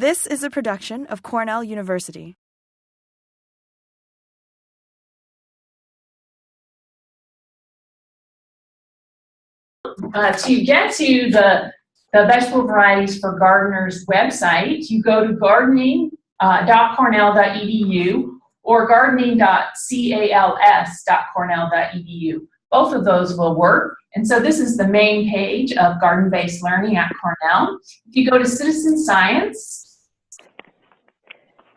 This is a production of Cornell University. To get to the vegetable varieties for gardeners website, you go to gardening.cornell.edu or gardening.cals.cornell.edu. Both of those will work. And so this is the main page of garden-based learning at Cornell. If you go to citizen science,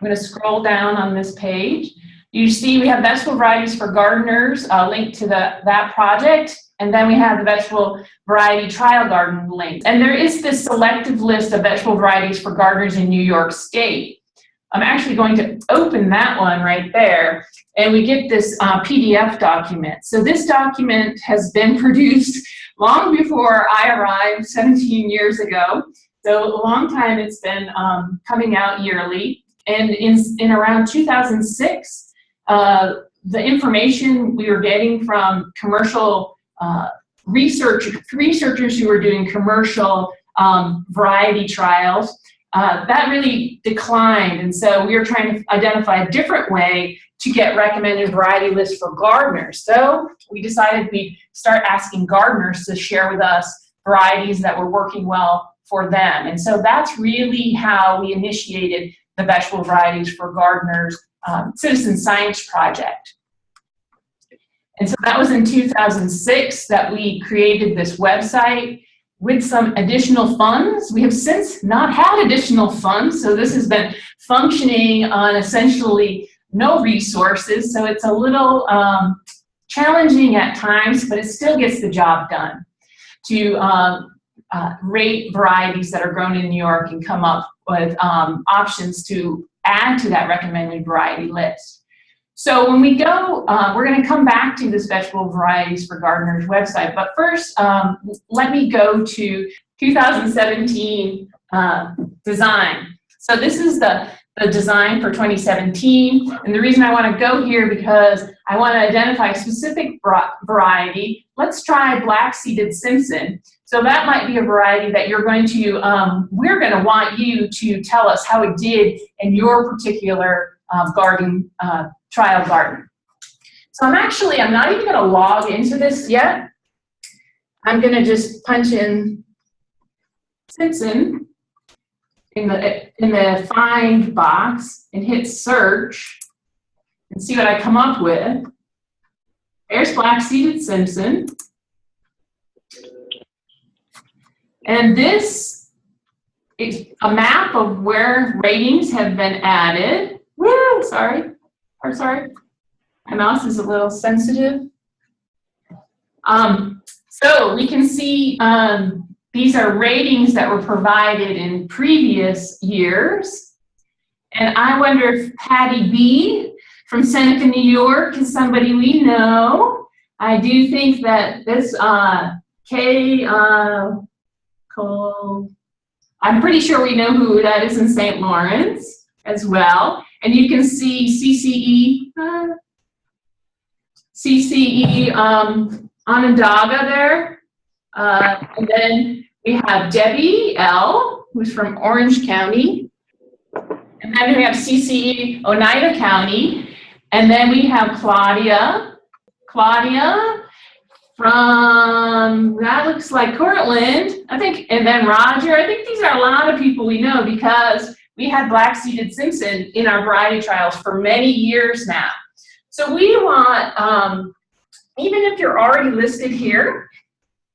I'm going to scroll down on this page. You see we have vegetable varieties for gardeners linked to that project. And then we have the vegetable variety trial garden link. And there is this selective list of vegetable varieties for gardeners in New York State. I'm actually going to open that one right there, and we get this PDF document. So this document has been produced long before I arrived 17 years ago. So a long time it's been coming out yearly. And in around 2006, the information we were getting from commercial researchers who were doing commercial variety trials, that really declined. And so we were trying to identify a different way to get recommended variety lists for gardeners. So we decided we'd start asking gardeners to share with us varieties that were working well for them. And so that's really how we initiated the vegetable varieties for gardeners citizen science project. And so that was in 2006 that we created this website with some additional funds. We have since not had additional funds, so this has been functioning on essentially no resources, so it's a little challenging at times, but it still gets the job done to rate varieties that are grown in New York and come up with options to add to that recommended variety list. So when we go, we're going to come back to this vegetable varieties for gardeners website, but first let me go to 2017 design. So this is the design for 2017, and the reason I want to go here because I want to identify a specific variety. Let's try black-seeded Simpson. So that might be a variety that you're going to, we're going to want you to tell us how it did in your particular garden, trial garden. So I'm not even going to log into this yet. I'm going to just punch in Simpson in the find box and hit search and see what I come up with. There's black-seeded Simpson. And this is a map of where ratings have been added. Woo, sorry. My mouse is a little sensitive. So we can see these are ratings that were provided in previous years. And I wonder if Patty B from Seneca, New York is somebody we know. I do think that this Cole, I'm pretty sure we know who that is in St. Lawrence as well. And you can see CCE Onondaga there. And then we have Debbie L., who's from Orange County. And then we have CCE Oneida County. And then we have Claudia from, that looks like Cortland, I think, and then Roger. I think these are a lot of people we know because we had black-seeded Simpson in our variety trials for many years now. So we want, even if you're already listed here,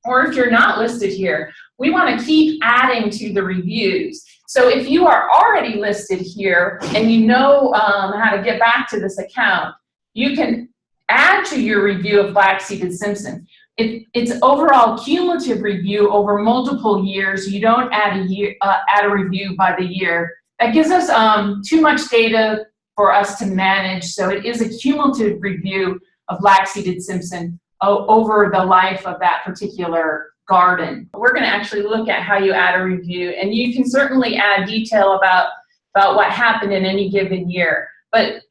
or if you're not listed here, we want to keep adding to the reviews. So if you are already listed here and you know how to get back to this account, you can add to your review of black-seeded Simpson. It's overall cumulative review over multiple years. You don't add a review by the year. That gives us too much data for us to manage, so it is a cumulative review of black-seeded Simpson over the life of that particular garden. We're going to actually look at how you add a review, and you can certainly add detail about what happened in any given year, but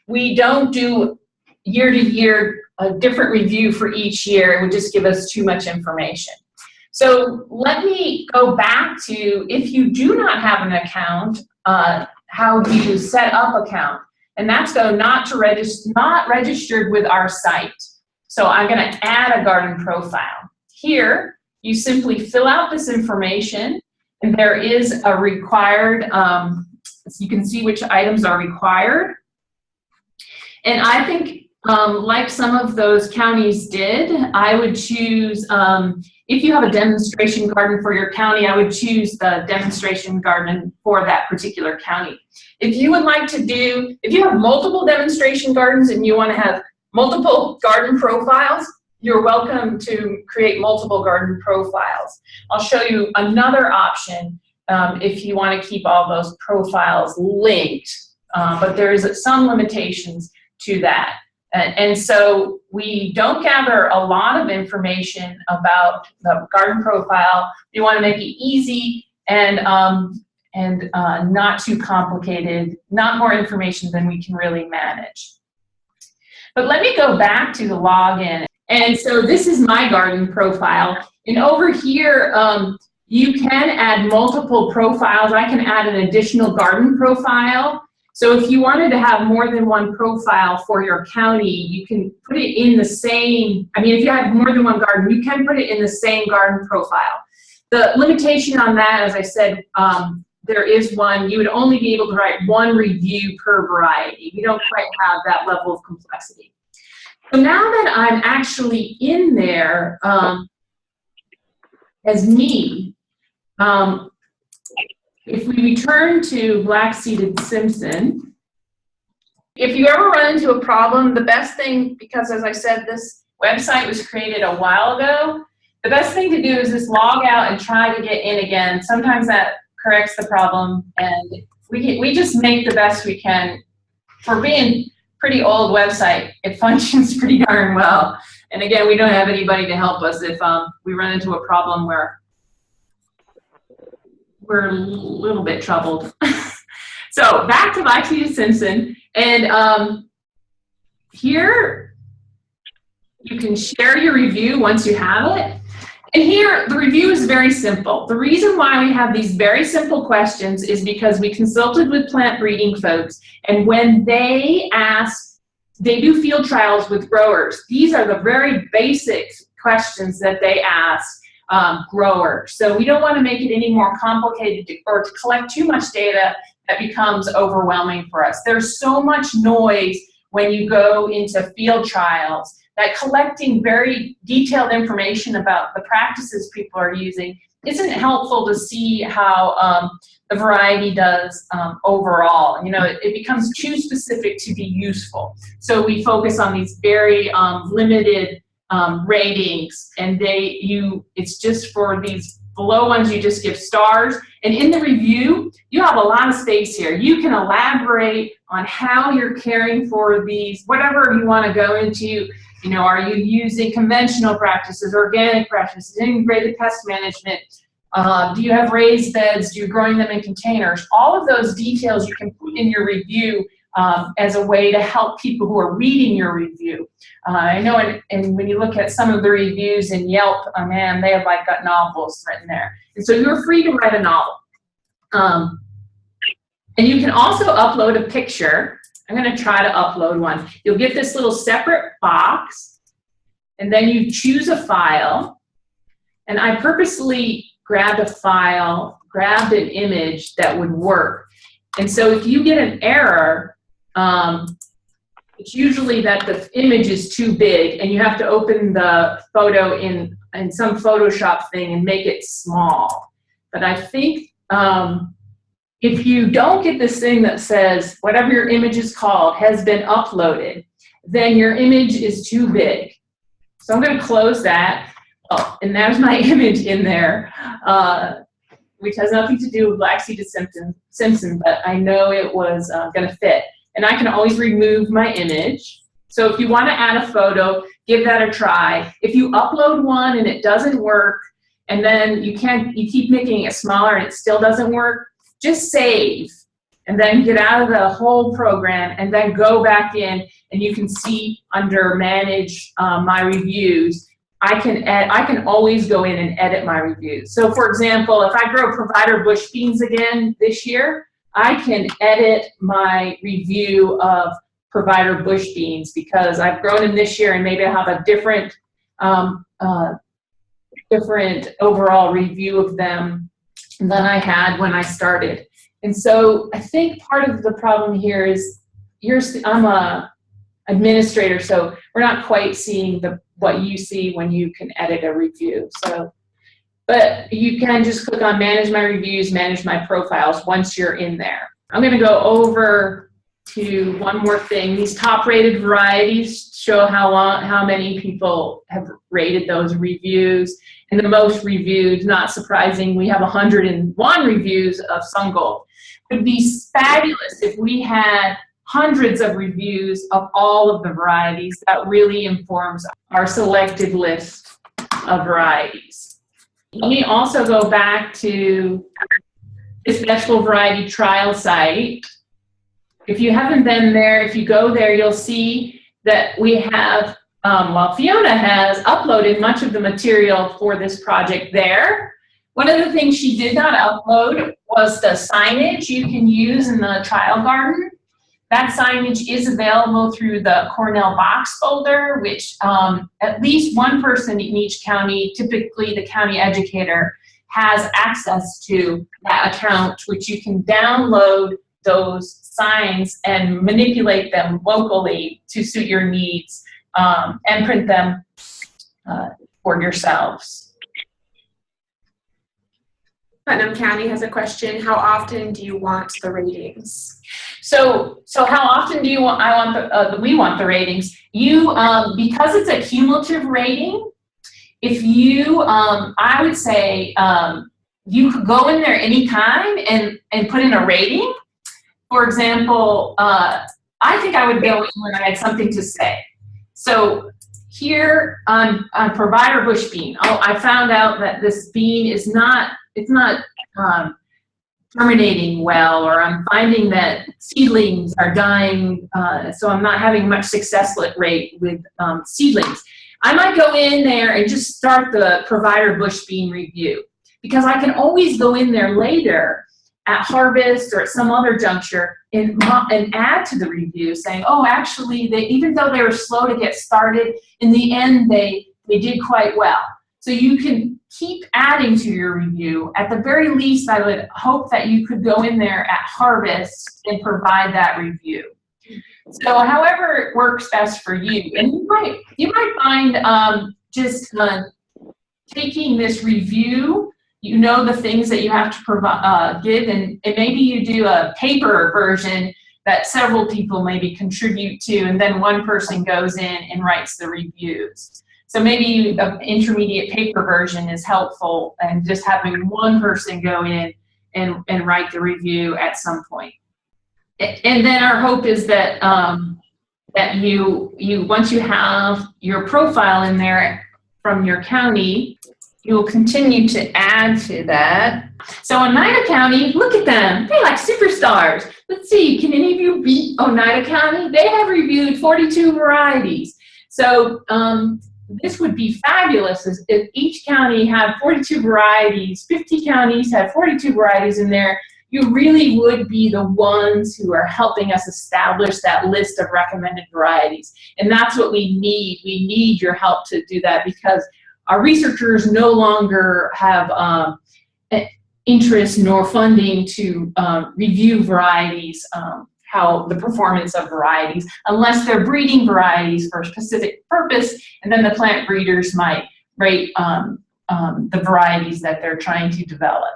we don't do year to year a different review for each year. It would just give us too much information. So let me go back to, if you do not have an account how you set up account. And that's not registered with our site. So I'm going to add a garden profile. Here, you simply fill out this information, and there is a required, so you can see which items are required. And I think, like some of those counties did, I would choose, if you have a demonstration garden for your county, I would choose the demonstration garden for that particular county. If you would like to if you have multiple demonstration gardens and you want to have multiple garden profiles, you're welcome to create multiple garden profiles. I'll show you another option if you want to keep all those profiles linked, but there is some limitations to that. And so we don't gather a lot of information about the garden profile. We want to make it easy and not too complicated, not more information than we can really manage. But let me go back to the login. And so this is my garden profile. And over here, you can add multiple profiles. I can add an additional garden profile. So if you wanted to have more than one profile for your county, you can put it in the same, if you have more than one garden, you can put it in the same garden profile. The limitation on that, as I said, there is one. You would only be able to write one review per variety. You don't quite have that level of complexity. So now that I'm actually in there as me, if we return to black-seeded Simpson, if you ever run into a problem, the best thing, because as I said, this website was created a while ago, the best thing to do is just log out and try to get in again. Sometimes that corrects the problem, and we just make the best we can. For being pretty old website, it functions pretty darn well. And again, we don't have anybody to help us if we run into a problem where we're a little bit troubled. So back to black-seeded Simpson, and here you can share your review once you have it. And here, the review is very simple. The reason why we have these very simple questions is because we consulted with plant breeding folks, and when they do field trials with growers, these are the very basic questions that they ask growers. So we don't want to make it any more complicated or to collect too much data that becomes overwhelming for us. There's so much noise when you go into field trials that collecting very detailed information about the practices people are using isn't helpful to see how the variety does overall. It becomes too specific to be useful. So we focus on these very limited ratings, and it's just for these below ones you just give stars. And in the review, you have a lot of space here. You can elaborate on how you're caring for these, whatever you want to go into. Are you using conventional practices, organic practices, integrated pest management? Do you have raised beds? Do you growing them in containers? All of those details you can put in your review as a way to help people who are reading your review. I know, and when you look at some of the reviews in Yelp, man, they have got novels written there. And so you're free to write a novel. And you can also upload a picture. I'm going to try to upload one. You'll get this little separate box, and then you choose a file. And I purposely grabbed an image that would work. And so if you get an error, it's usually that the image is too big, and you have to open the photo in some Photoshop thing and make it small. But I think if you don't get this thing that says whatever your image is called has been uploaded, then your image is too big. So I'm going to close that. Oh, and there's my image in there, which has nothing to do with black-seeded Simpson, but I know it was going to fit. And I can always remove my image. So if you want to add a photo, give that a try. If you upload one and it doesn't work, and then you keep making it smaller and it still doesn't work, just save and then get out of the whole program and then go back in, and you can see under manage my reviews, I can always go in and edit my reviews. So for example, if I grow provider bush beans again this year, I can edit my review of provider bush beans because I've grown them this year and maybe I have a different different overall review of them than I had when I started. And so I think part of the problem here is I'm a administrator, so we're not quite seeing what you see when you can edit a review. So, but you can just click on manage my reviews, manage my profiles once you're in there. I'm going to go over to one more thing. These top rated varieties show how many people have rated those reviews. And the most reviewed, not surprising, we have 101 reviews of Sun Gold. It would be fabulous if we had hundreds of reviews of all of the varieties. That really informs our selected list of varieties. Let me also go back to this vegetable variety trial site. If you haven't been there, if you go there, you'll see that we have, Fiona has uploaded much of the material for this project there. One of the things she did not upload was the signage you can use in the trial garden. That signage is available through the Cornell box folder, which at least one person in each county, typically the county educator, has access to that account, which you can download those signs and manipulate them locally to suit your needs and print them for yourselves. Putnam County has a question. How often do you want the ratings? So how often do you want? We want the ratings. You because it's a cumulative rating. If you, I would say you could go in there anytime and put in a rating. For example, I think I would go in when I had something to say. So here on provider bush bean, I found out that this bean is not, it's not germinating well, or I'm finding that seedlings are dying, so I'm not having much success rate with seedlings. I might go in there and just start the provider bush bean review, because I can always go in there later at harvest or at some other juncture and add to the review saying, oh, actually, even though they were slow to get started, in the end, they did quite well. So you can keep adding to your review. At the very least, I would hope that you could go in there at harvest and provide that review. So however it works best for you. And you might find just taking this review, you know the things that you have to provide, give, and maybe you do a paper version that several people maybe contribute to, and then one person goes in and writes the reviews. So maybe an intermediate paper version is helpful, and just having one person go in and write the review at some point. And then our hope is that that you once you have your profile in there from your county, you will continue to add to that. So Oneida County, look at them. They're like superstars. Let's see, can any of you beat Oneida County? They have reviewed 42 varieties. So this would be fabulous if each county had 42 varieties, 50 counties had 42 varieties in there. You really would be the ones who are helping us establish that list of recommended varieties. And that's what we need. We need your help to do that, because our researchers no longer have interest nor funding to review varieties, how the performance of varieties, unless they're breeding varieties for a specific purpose, and then the plant breeders might rate the varieties that they're trying to develop.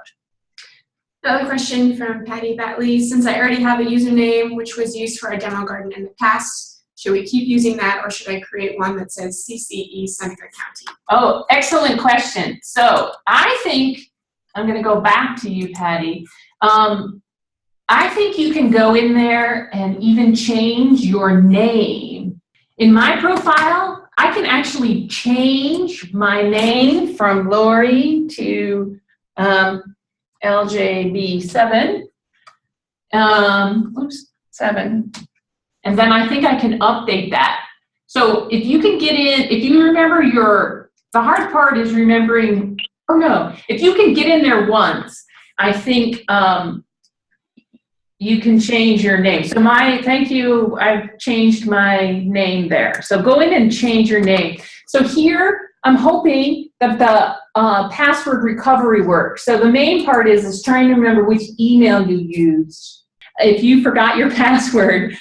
Another question from Patty Batley. Since I already have a username which was used for a demo garden in the past, should we keep using that, or should I create one that says CCE Seneca County? Oh, excellent question. So I think, I'm going to go back to you, Patty. I think you can go in there and even change your name. In my profile, I can actually change my name from Lori to LJB7. 7. And then I think I can update that. So if you can get in, if you remember the hard part is remembering, if you can get in there once, I think you can change your name. So thank you, I've changed my name there. So go in and change your name. So here, I'm hoping that the password recovery works. So the main part is trying to remember which email you used. If you forgot your password,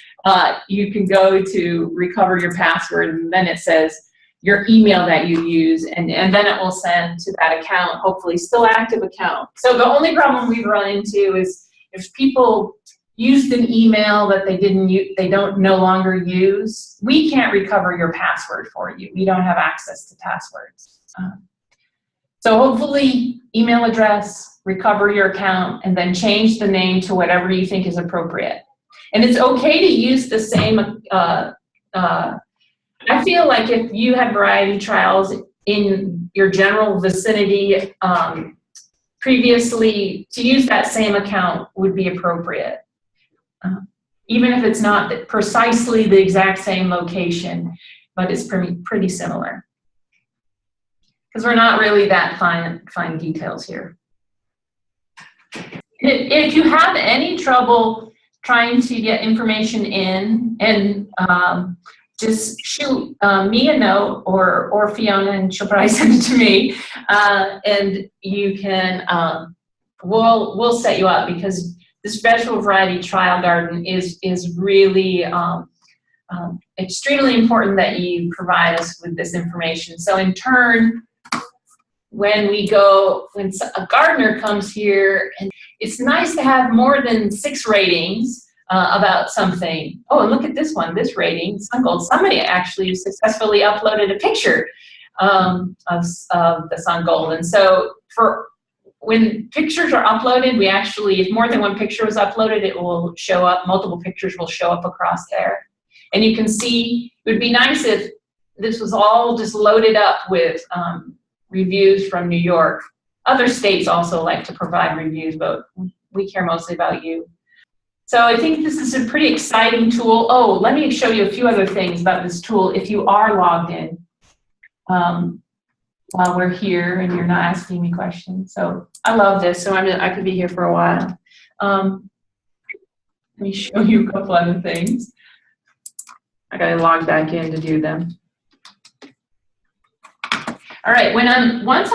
you can go to recover your password, and then it says your email that you use, and then it will send to that account, hopefully still active account. So the only problem we've run into is if people used an email that they don't no longer use, we can't recover your password for you. We don't have access to passwords. So hopefully email address, recover your account, and then change the name to whatever you think is appropriate. And it's okay to use the same, I feel like if you had variety trials in your general vicinity previously, to use that same account would be appropriate. Even if it's not precisely the exact same location, but it's pretty similar. Because we're not really that fine details here. If you have any trouble trying to get information in, and just shoot me a note or Fiona, and she'll probably send it to me, and you can, we'll set you up, because this vegetable variety trial garden is really extremely important that you provide us with this information. So in turn, when a gardener comes here, and it's nice to have more than 6 ratings about something. Oh, and look at this one, this rating, Sun Gold. Somebody actually successfully uploaded a picture of the Sun Gold. And so when pictures are uploaded, we actually, if more than one picture was uploaded, it will show up, multiple pictures will show up across there. And you can see, it would be nice if this was all just loaded up with reviews from New York. Other states also like to provide reviews, but we care mostly about you. So I think this is a pretty exciting tool. Oh, let me show you a few other things about this tool if you are logged in while we're here and you're not asking me questions. So I love this, so I could be here for a while. Let me show you a couple other things. I gotta log back in to do them. All right, once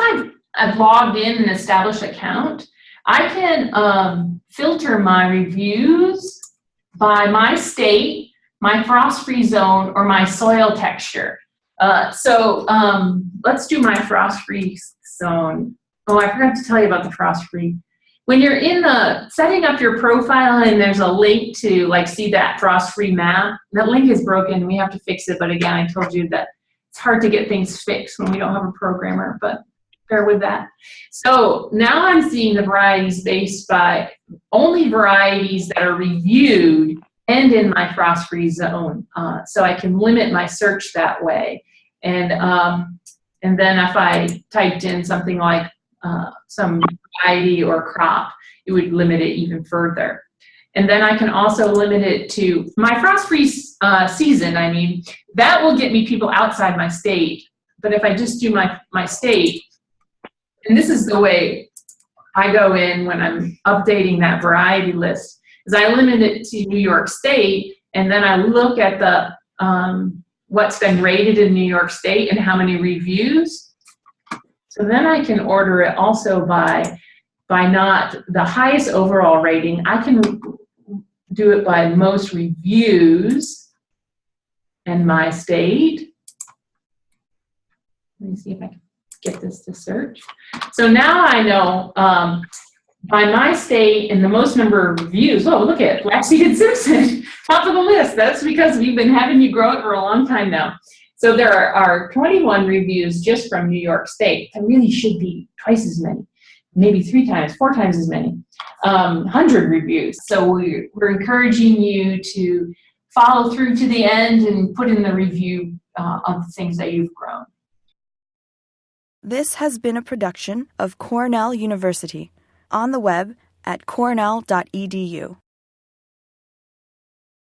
I've logged in and established an account, I can filter my reviews by my state, my frost-free zone, or my soil texture. So let's do my frost-free zone. Oh, I forgot to tell you about the frost-free. When you're setting up your profile and there's a link to see that frost-free map, that link is broken. We have to fix it. But again, I told you that it's hard to get things fixed when we don't have a programmer, but bear with that. So now I'm seeing the varieties based by only varieties that are reviewed and in my frost-free zone. So I can limit my search that way. And then if I typed in something like some variety or crop, it would limit it even further. And then I can also limit it to my frost-free season. I mean, that will get me people outside my state. But if I just do my state, and this is the way I go in when I'm updating that variety list, is I limit it to New York State, and then I look at the what's been rated in New York State and how many reviews. So then I can order it also by not the highest overall rating. I can do it by most reviews and my state. Let me see if I can get this to search. So now I know by my state and the most number of reviews. Oh, look at Flaxseed Simpson, top of the list. That's because we've been having you grow it for a long time now. So there are 21 reviews just from New York State. There really should be twice as many, maybe 3 times, 4 times as many, 100 reviews. So we're encouraging you to follow through to the end and put in the review of the things that you've grown. This has been a production of Cornell University, on the web at cornell.edu.